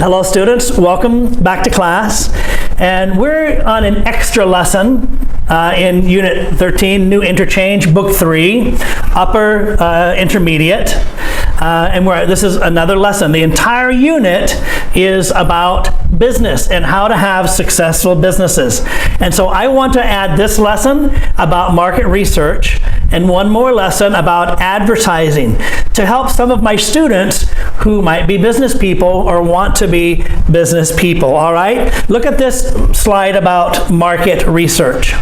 Hello students, welcome back to class. And we're on an extra lesson in Unit 13, New Interchange, Book 3, Upper Intermediate. This is another lesson. The entire unit is about business and how to have successful businesses. And so I want to add this lesson about market research and one more lesson about advertising to help some of my students who might be business people or want to be business people, all right? Look at this slide about market research.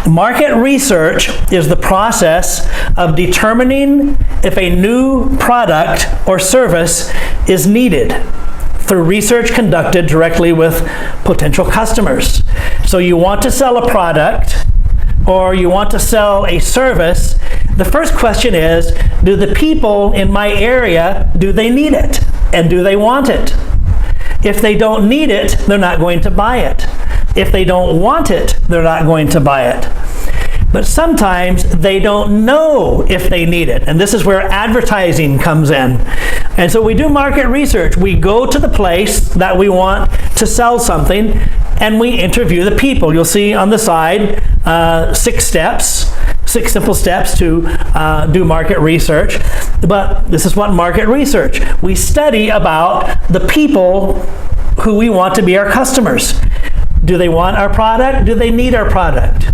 Market research is the process of determining if a new product or service is needed through research conducted directly with potential customers. So you want to sell a product or you want to sell a service, the first question is, do the people in my area, do they need it? And do they want it? If they don't need it, they're not going to buy it. If they don't want it, they're not going to buy it. But sometimes they don't know if they need it. And this is where advertising comes in. And so we do market research. We go to the place that we want to sell something and we interview the people. You'll see on the side 6 simple steps to do market research. But this is what market research. We study about the people who we want to be our customers. Do they want our product? Do they need our product?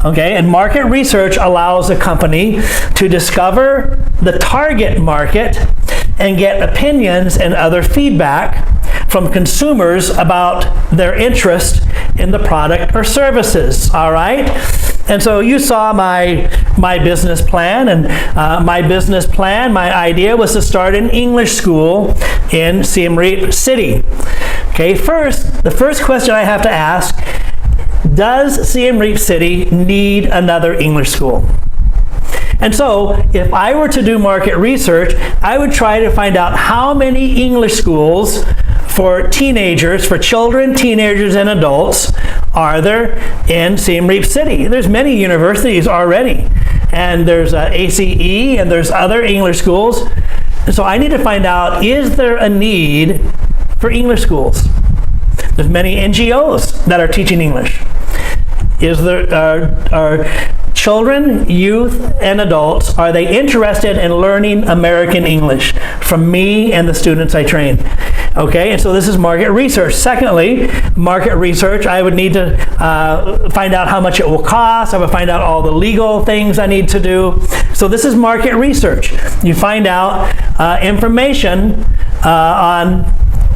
Okay, and market research allows a company to discover the target market and get opinions and other feedback from consumers about their interest in the product or services, all right? And so you saw my business plan, and my idea was to start an English school in Siem Reap City. Okay, the first question I have to ask, does Siem Reap City need another English school? And so, if I were to do market research, I would try to find out how many English schools for teenagers, for children, teenagers, and adults are there in Siem Reap City. There's many universities already, and there's ACE, and there's other English schools. And so I need to find out, is there a need for English schools? There's many NGOs that are teaching English. Are children, youth, and adults, are they interested in learning American English from me and the students I train? Okay, and so this is market research. Secondly, market research, I would need to find out how much it will cost. I would find out all the legal things I need to do. So this is market research. You find out information on,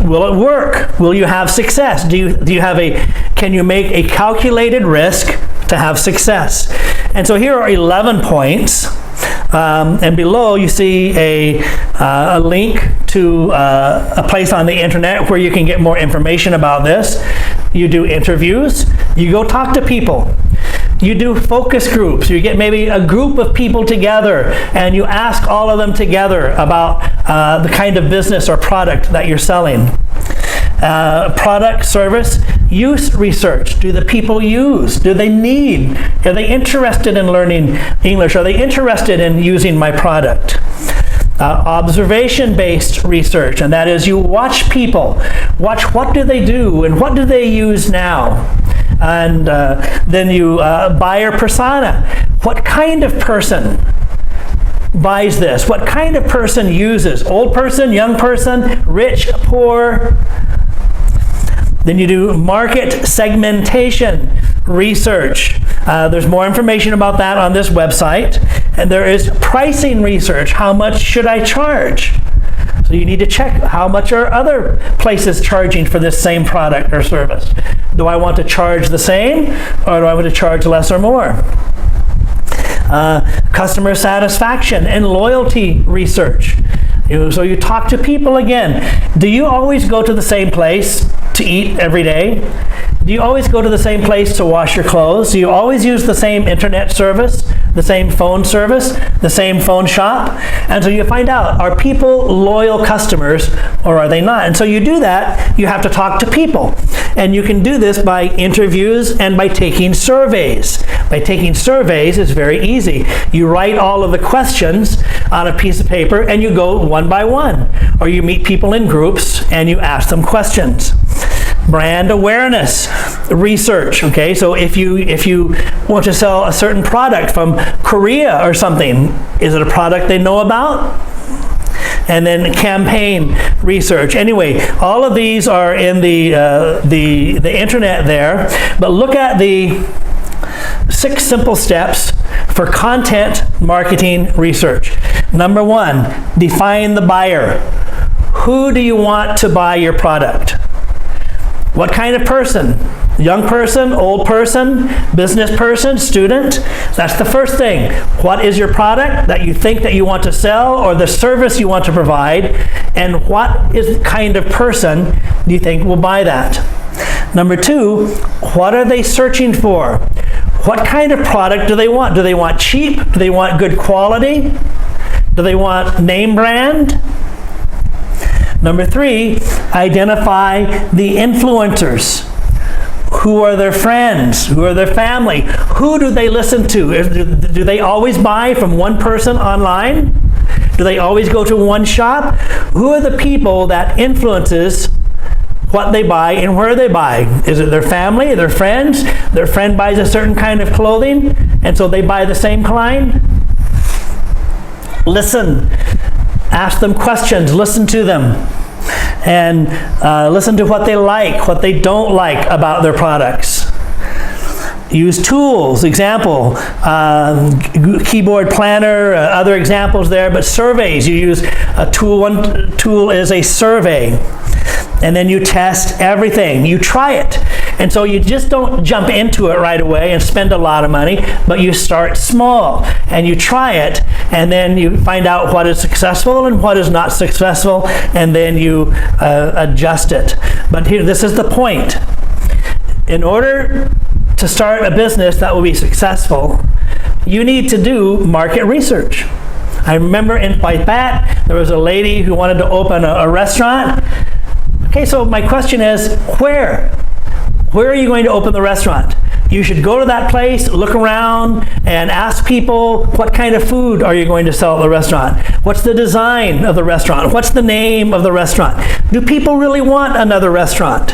will it work? Will you have success? Can you make a calculated risk to have success? And so here are 11 points. And below you see a link to a place on the internet where you can get more information about this. You do interviews. You go talk to people. You do focus groups. You get maybe a group of people together and you ask all of them together about the kind of business or product that you're selling. Product, service, use research. Do the people use? Do they need? Are they interested in learning English? Are they interested in using my product? Observation-based research, and that is you watch people. Watch what do they do and what do they use now? And then you buyer persona. What kind of person buys this? What kind of person uses? Old person, young person, rich, poor? Then you do market segmentation research. There's more information about that on this website. And there is pricing research. How much should I charge? So you need to check how much are other places charging for this same product or service. Do I want to charge the same, or do I want to charge less or more? Customer satisfaction and loyalty research. So you talk to people again. Do you always go to the same place to eat every day? Do you always go to the same place to wash your clothes? Do you always use the same internet service the same phone service, the same phone shop. And so you find out, are people loyal customers or are they not? And so you do that, you have to talk to people. And you can do this by interviews and by taking surveys. By taking surveys, it's very easy. You write all of the questions on a piece of paper and you go one by one. Or you meet people in groups and you ask them questions. Brand awareness research. Okay, so if you want to sell a certain product from Korea or something, is it a product they know about? And then campaign research. Anyway, all of these are in the internet there. But look at the 6 simple steps for content marketing research. Number 1, define the buyer. Who do you want to buy your product? What kind of person? Young person, old person, business person, student? That's the first thing. What is your product that you think that you want to sell, or the service you want to provide, and what is the kind of person do you think will buy that? Number 2, what are they searching for? What kind of product do they want? Do they want cheap? Do they want good quality? Do they want name brand? Number 3, identify the influencers. Who are their friends? Who are their family? Who do they listen to? Do they always buy from one person online? Do they always go to one shop? Who are the people that influences what they buy and where they buy? Is it their family, their friends? Their friend buys a certain kind of clothing, and so they buy the same kind? Listen. Ask them questions, listen to them, and listen to what they like, what they don't like about their products. Use tools, example, keyboard planner, other examples there, but surveys. You use a tool, one tool is a survey, and then you test everything. You try it. And so you just don't jump into it right away and spend a lot of money, but you start small and you try it, and then you find out what is successful and what is not successful, and then you adjust it. But here, this is the point. In order to start a business that will be successful, you need to do market research. I remember in Waipat, there was a lady who wanted to open a restaurant. Okay, so my question is, where? Where are you going to open the restaurant? You should go to that place, look around, and ask people, what kind of food are you going to sell at the restaurant? What's the design of the restaurant? What's the name of the restaurant? Do people really want another restaurant?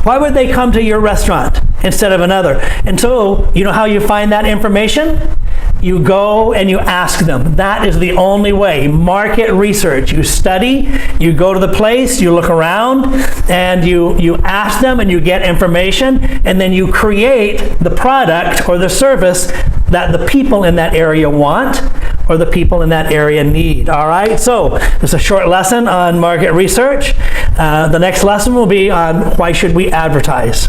Why would they come to your restaurant instead of another? And so, you know how you find that information? You go and you ask them. That is the only way. Market research. You study, you go to the place, you look around, and you ask them and you get information, and then you create the product or the service that the people in that area want or the people in that area need. All right, so it's a short lesson on market research. The next lesson will be on why should we advertise.